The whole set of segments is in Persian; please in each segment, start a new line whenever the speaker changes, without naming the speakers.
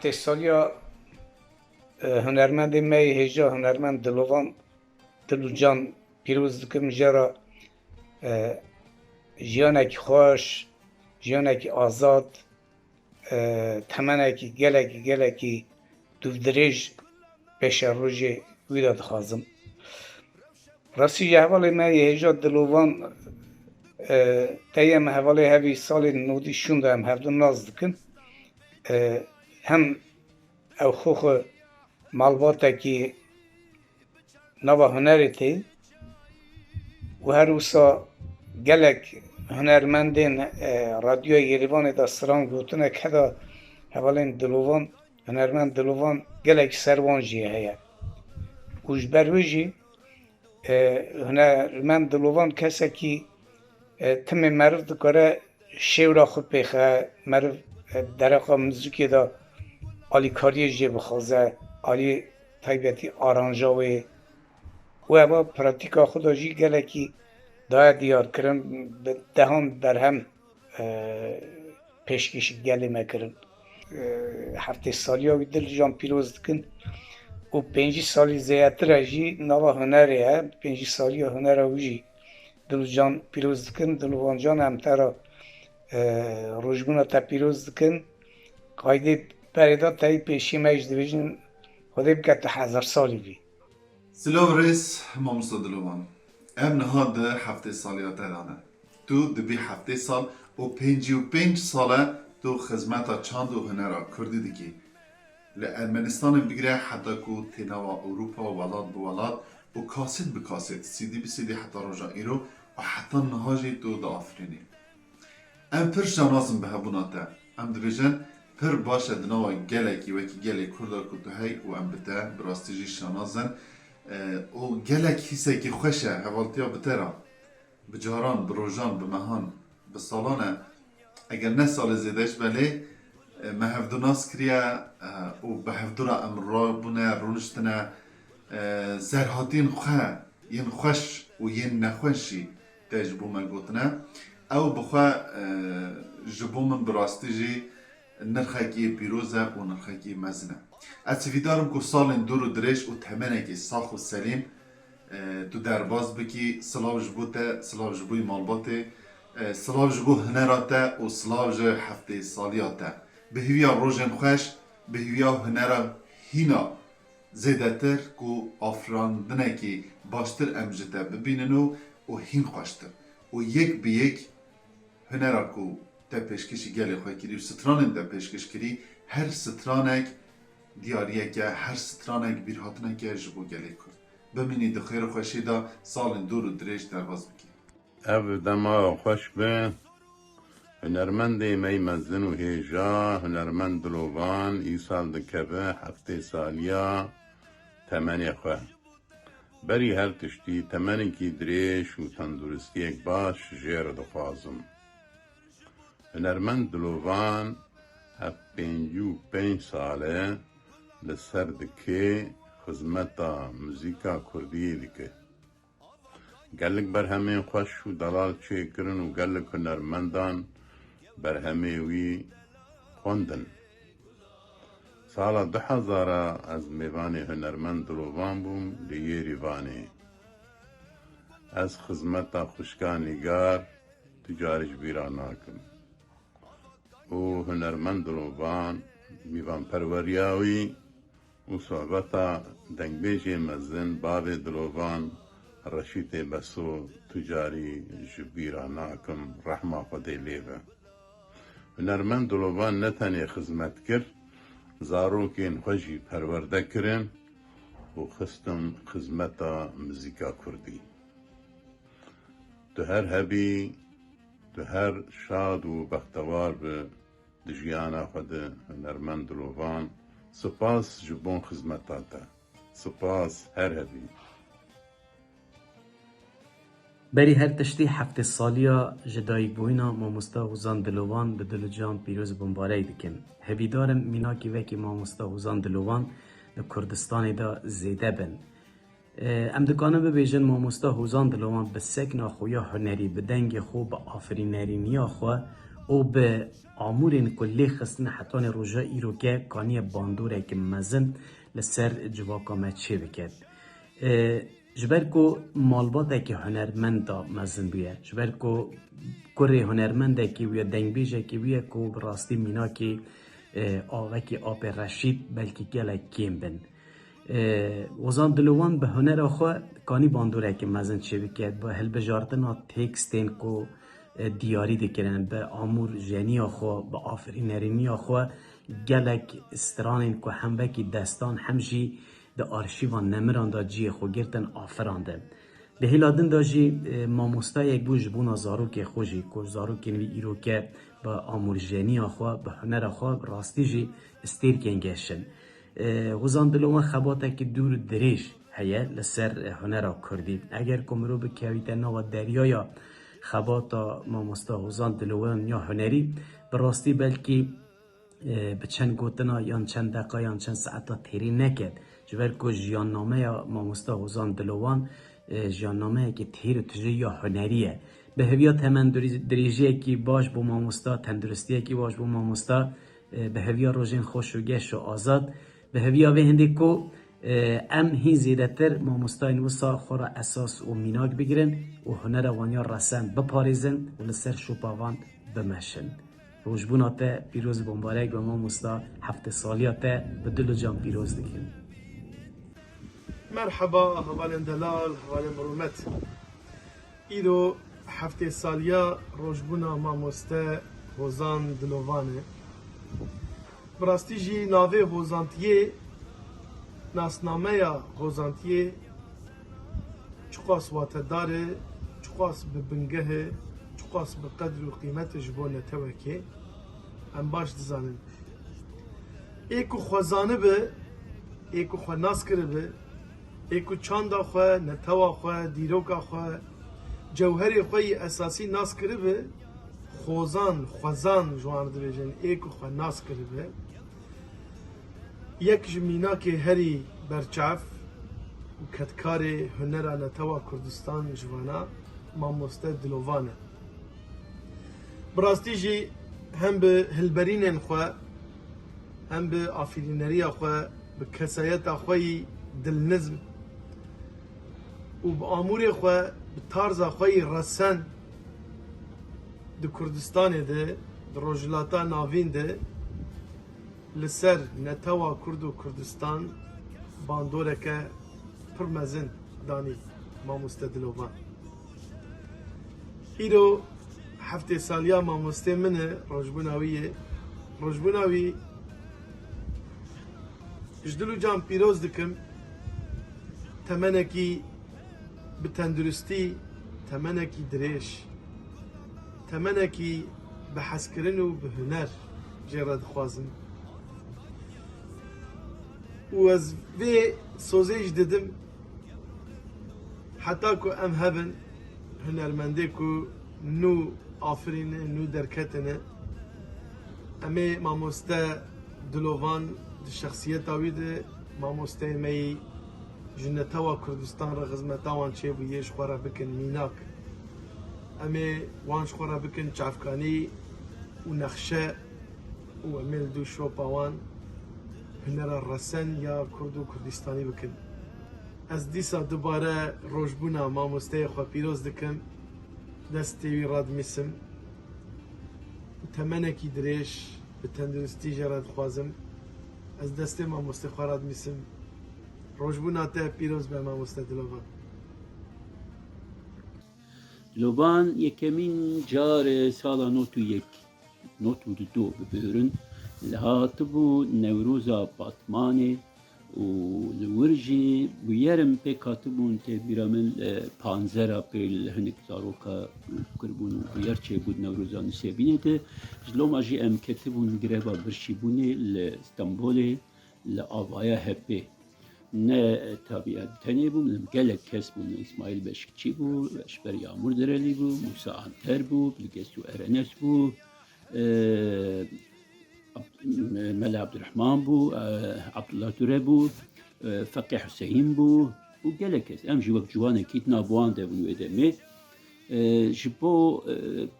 هفته سالیا هنرمند می هجا هنرمند دلوان دلوجان پیروز دکم جرا جیانک خوش جیانک آزاد تمنکی گلکی دودرج پیش روز ویدا دخوازم راستی جهوالی من هجا دلوان تایم حوالی همی سال نودی شونده هم هفته ناز دکن هم او خوخ مالباته کی نوا هنری تی و هر روسا گلک هنرمندین رادیو یریوان دا سران گوتنه که دا حوالین دلوان هنرمند دلوان گلک سروان جیه هیا وش برویجی هنرمند دلوان کسی کی تم مرد دکاره شیورا خود پیخه مرد درقا موزیکی دا آلی کاری جی بخوازه آلی تایبتی آرانجاوی و اما پراتیکا خدا جی گلکی دای دیار کرن دهان در هم پیشکش گلی مکرن هفته سالی ها دل جان پیروز دکن و 5 سالی زیادتر جی نوا هنره ها 5 سالی هنره وجی دل جان پیروز دکن دلوان جان هم ترا روشگونه تا پیروز دکن قایده پریدا تایی پیشی میش دویجن خدا بکت 1000 سالی بی
سلام رئیس ماموستا دلوان ام نهاد هفته سالیات دانه تو دبی هفته سال و 55 ساله تو خدمت چند و هنرا کردی دیگی لارمنستان بگیره حتی کو تناوا اروپا ولاد بولاد و کاسد به کاسد سیدی به سیدی حتی روزا ایرو و حتی نهاجی تو دا آفرینی ام پر شناسم به هبوناته ام دبیجن پر باشه دنوا گلکی وکی گلی کردا کتو هی و ام بته براستیجی شناسن و گلک حسه که خوشه حوالتیا بتره بجاران بروجان بمهان بسالانه اگر نه سال زیدش بله مهفدوناس کریا و بهفدورا امرا بونه رونشتنه زرهاتین خواه ین خوش و ین نخوشی تجبو مگوتنه او بخواه جبو من براستیجی نرخکی پیروزه و نرخکی مزنه اتفیدارم که سالن دور و درش و تمنه که ساخ و سلیم تو درباز بکی سلاو جبوته سلاو جبوی مالباته سلاو جبو هنراته و سلاو جه هفته سالیاته به هویا روژن خوش به هویا هنرا هینا زیده تر که آفراندنه که باشتر امجده ببیننو و هین خوشتر و یک به یک هنرا که تا پیشکشی گلی خواه کری و سترانن تا پیشکش کری هر سترانک دیاریه که هر سترانک بیرهاتنه که جبو گلی کرد بمینی دو خیر خوشی دا سال دور و دریش درواز بکی
او دما خوش به هنرمند می مزن و هیجا هنرمند دلوان ای سال دکبه هفته سالیا تمنی خواه بری هر تشتی تمنی کی دریش و تندرستی یک باش جیر دخوازم هنرمند دلوان 55 ساله لسر دکه خدمتا موزیکا کردی دیگه گلک بر همه خوش و دلال چه کرن و گلک هنرمندان بر همه وی خوندن سال 2000 از میوان هنرمند دلوان بوم لیه ریوانه از خدمتا خوشکانیگار تجارش بیران ناکم او هنرمند دلوان میوان پروریاوی و صحبتا دنگبیجی مزن باب دلوان رشید بسو تجاری جبیرا ناکم رحمه خودی لیوه هنرمند دلوان نتنی خدمت کرد زاروکین خوشی پرورده کرن و خستم خدمتا موزیکا کردی تو هر هبی تو هر شاد و بختوار به دجیانا خود هنرمند دلوان سپاس جبون خدمتاتا سپاس هر هبی
بری هر تشتی هفته سالیا جدایی بوینا ماموستا حوزان دلوان به دلجان پیروز بمباره دکن هبیدارم میناکی وکی ماموستا حوزان دلوان در کردستان دا زیده بن ام دکانه ببیجن ماموستا حوزان دلوان به سکنا خویا هنری به دنگ خو به آفرینری نیا خو او به آمورین کلی خستن حتان روژا ایرو که کانی باندوره که مزن لسر جواکا ما چه بکد. جبر کو مالباته که هنرمند دا مزن بیه، جبر کو کره هنرمنده که ویا دنگ بیجه که ویا کو براستی مینا که آوه که آپ رشید بلکه گله کیم بن. وزان دلوان به هنر آخوا کانی باندوره که مزن چه بکد با هل بجارتنا تکستین کو دیاری دکرن به آمور جنی آخوا به آفرینرینی آخوا گلک استرانین که هموه که دستان همجی ده آرشیوان نمران دا جی خو گرتن آفرانده. به هیلادن دا جی ماموستا یک بوش بونا زاروک خوشی که زاروک نوی ایرو که با آمور جنی آخوا به هنر آخوا راستی جی استیر کنگشن. وزان دلوان خباته که دور دریش هیه لسر هنر کردی. اگر کمرو به کویتنا و دریایا خباتا ماموستا وزان دلوان یا هنری براستی بلکی به چند گوتنا یا چند دقیقه یا چند ساعتا تیری نکد. جبر که جیان نامه یا ماموستا وزان دلوان جیان نامه که تیر تجری یا هنریه. به هویات همان دریجه که باش بو ماموستا تندرستیه که باش بو ماموستا به هویا روژین خوش و گش و آزاد به هویا به هندی که ام هی زیده تر ماموستا این وسا خورا اساس و میناک بگیرن و هنر وانیا رسن بپاریزن و لسر شوپاوان بمشن. روشبونات پیروز بمبارک و ماموستا هفته سالیات به دل و جان پیروز دکن.
مرحبا هوالن دلال هوالن مرومت ایرو هفته سالیا روشبونا ماموسته هوزان دلوانه براستی جی ناوه هوزانتیه ناسنامه یا هوزانتیه چقاس واتداره چقاس ببنگه چقاس بقدر و قیمت جبونه توکه هم باش دزانن ایکو خوزانه به ایکو خو ناس کرده به ایکو چاندا خواه نتوا خواه دیروکا خواه جوهری خواه اساسی ناس کرده به خوزان جوان دبیجن ایکو خواه ناس کرده به یک جمینا که هری برچاف و کتکار هنر نتوا کردستان جوانا ماموسته دلوانه براستی جی هم به هلبرین خواه هم به آفرینری خواه به کسایت خواه دلنظم و به آمور خواه به طرز خواه رسن ده کردستان ده ده روجلاتا ناوین ده لسر نتوا کرد و کردستان باندوره که پرمزن دانی ماموسته دلوان ایرو هفته سالیا ماموسته منه روشبوناوی جدلو جان پیروز دکم تمنکی به تندرستی تمنکی دریش تمنکی به حسکرن و به هنر جرد خوازم و از وی سوزیج ددم حتی که ام هبن هنرمنده که نو آفرینه نو درکتنه امی ماموسته دلوان شخصیت آویده ماموسته می جنتوا کردستان را خدمتاوان چه بویش خورا بکن میناک امی وانش خورا بکن چافکانی و نقشه و امیل دو شوپاوان هنر رسن یا کرد و کردستانی بکن از دیسا دوباره روشبونا ماموسته خواه پیروز دکم دستیوی راد میسم تمنکی دریش به تندرستی جرد خوازم از دست ماموسته خواه راد میسم روشبونا ته پیروز به ماموسته دلوان
لوبان یکمین جار سالا نوتو دو ببرن لهاتبو نوروزا باتمانه و لورجی بویرم پی کاتبون ته بیرامل پانزرا پیل هنک زاروکا کربون بویر چه بود نوروزا نسیبینه ده جلوم اجی ام کتبون گرهبا برشیبونه لستانبوله لآوایا هپه نه طبیعت تنی بود گلک کس بود اسماعیل بشکچی بود اشبر یامور درلی بود موسی انتر بود بلگسو ارنس بود ملا عبدالرحمن بو عبدالله دوره بو فقih حسین بو و گله کس ام جوک جوانه کیت نابوان ده بو ادمه ji bo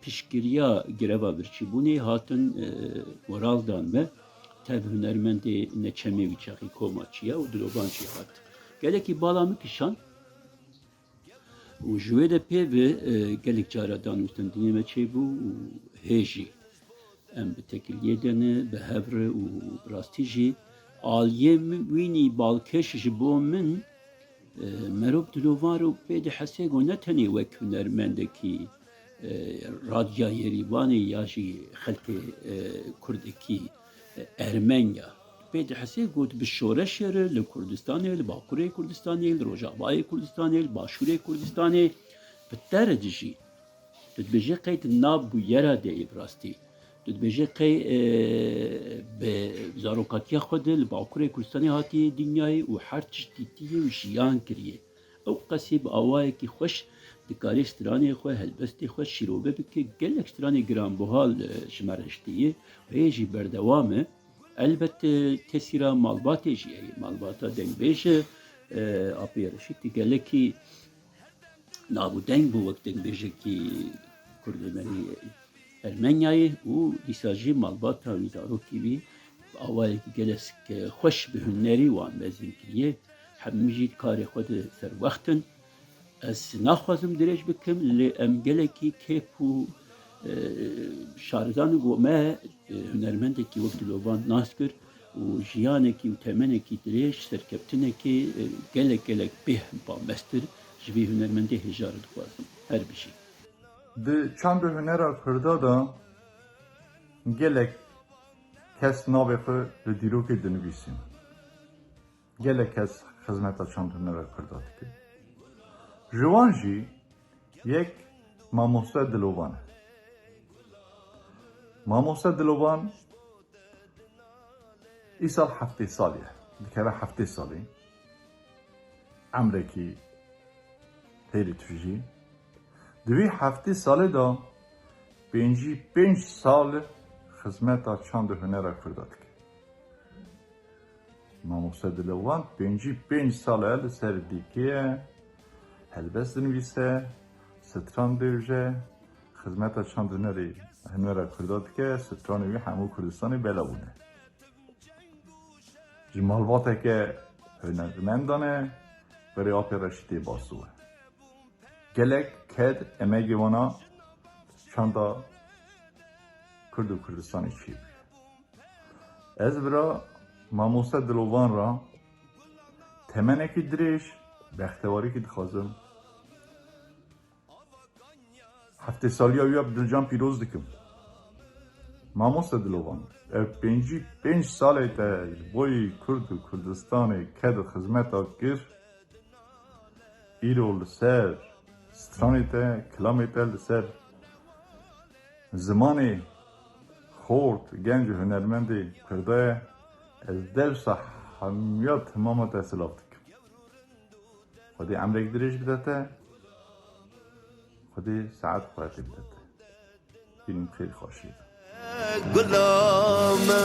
piştgiriya greva birçîbûnê hatin weral dan me tev hunermendê neçemê wî çaxî Komaçiya û Dilovan jî hat. Gelekî bala min kişan û ji wê de pê ve gelek cara danûstin dinê me çêbû û hê jî em bi tekiliyê de ne bi hev re û rastî jî aliyê wînî balkêş ji bo min merov Dilovan û pê dihese got ne tenê wek hunermendekî radya Yerîvanê ya jî xelkê Kurdekî Ermenya pê dihese got bi şoreşê re li Kurdistanê, li Bakurê Kurdistanê, li Rojavayê Kurdistanê, li Başûrê Kurdistanê bi te re dijî. Tu dibêje qey tu nabû yera de bi rastî. Tu dibêje qey bi zarokatiya xwe de li Bakurê Kurdistanê hatiye dinyayê û her tiştî tîye û jiyan kiriye. Ew qesî bi awayekî xweş dikarî stranê xwe, helbestê xwe şîrove bike, gelek stranê giranbuha ji me re hiştiye, hê jî berdewam e. Elbette tesîra malbatê jî heye. Malbata dengbêj e, apê reşîtî gelekî nabûdeng bû wek dengbêjekî Kurdîmerî Ermenyayê û dîsa jî malbata wî zarokî wî bi awayekî gelek xweş bi hunerî wan mezin kiriye. Hemî jî karê xwe di ser wextin. Ez naxwazim dirêj bikim lê em gelekî kêf û şarizanê got me hunermendekî wek Dilovan nas kir û jiyanekî û temenekî dirêj serkeftinekî gelek bê hempamestir ji vê hunermendê hêja re dixwazim her bijî.
Di çanda hunera Kurda da gelek kes navê xwe li dîrokê dinivîsin. Gelek kes xizmeta çanda hunera Kurda dike. Ji wan jî yek Mamoste Dilovan e. Mamoste Dilovan îsal heftê salî ye. Dikeve heftê salî. Emrekî hêrî tujî. Di vî heftê salê da pêncî sal xizmeta çanda hunera Kurda dike. Mamoste Dilovan pêncî sal e li ser dîkeye helbest dinivîse, stran dêje, xizmeta çanda hunera Kurda dike, stranê wî hemû Kurdistanê belavûne. Ji malbateke hunermendan e, berê apê reşîtê basû e. Gelek ked emegê wana çanda Kurd û Kurdistanê çêbûye. Ez bira Mamoste Dilovan ra temenekî dirêj bextewarîkî dixwazim. Heftê saliya wî ya bi dilcan pîroz dikim. Mamoste Dilovan ev pêncî salê te ji boî Kurd û Kurdistanê ked û xizmeta kir, îro li ser stranê te, kilamê te li ser zimanê xort genc û hunermendê Kurda ye, ez dewsa hemiya timama te silav dikim. Xwedê emrek dirêj bide te, Xwedê saet xweretê bide te. Bînim xêr xweşî.
غلامه